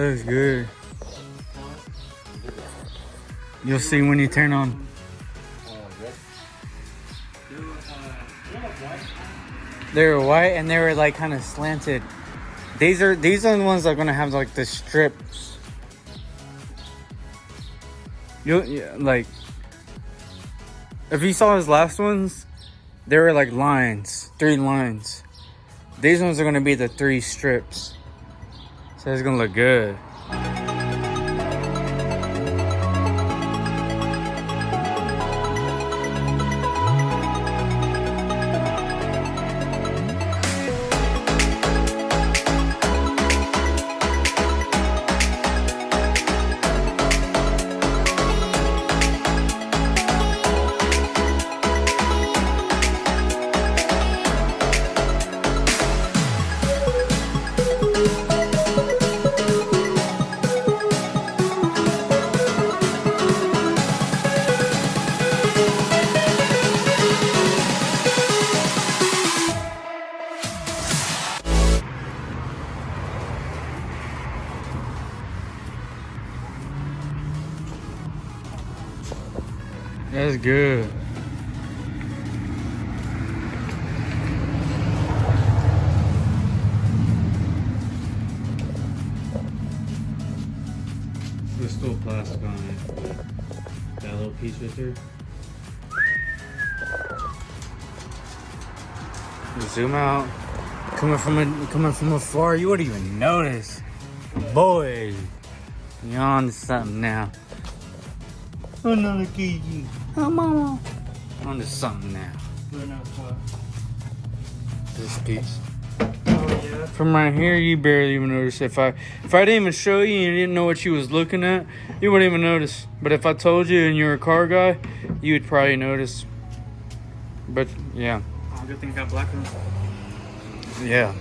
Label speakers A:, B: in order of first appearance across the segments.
A: looks good. You'll see when you turn on. They were white and they were like kind of slanted. These are the ones that are gonna have like the strips. Like, if you saw his last ones, they were like lines, 3 lines. These ones are gonna be the 3 strips. So it's gonna look good. That's good. There's still plastic on it. That little piece right there. Zoom out. Coming from afar, you wouldn't even notice. Boy, you're on to something now. Another key. Oh, mama. On to something now. This piece.
B: Oh, yeah.
A: From right here, you barely even notice. If I didn't even show you and you didn't know what you was looking at, you wouldn't even notice. But if I told you and you're a car guy, you would probably notice. But yeah.
B: Oh, good thing I got black ones.
A: Yeah.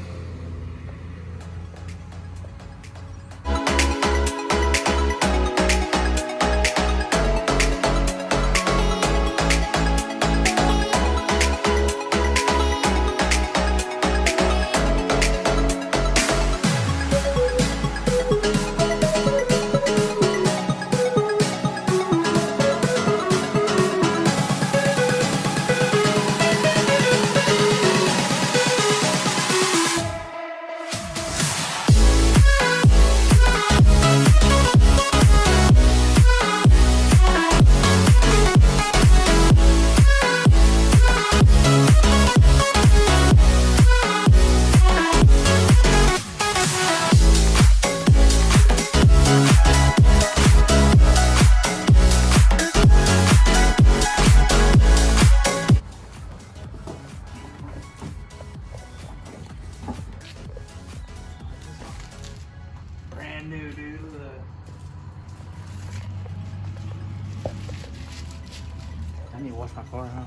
B: Brand new, dude. I need to wash my car, huh?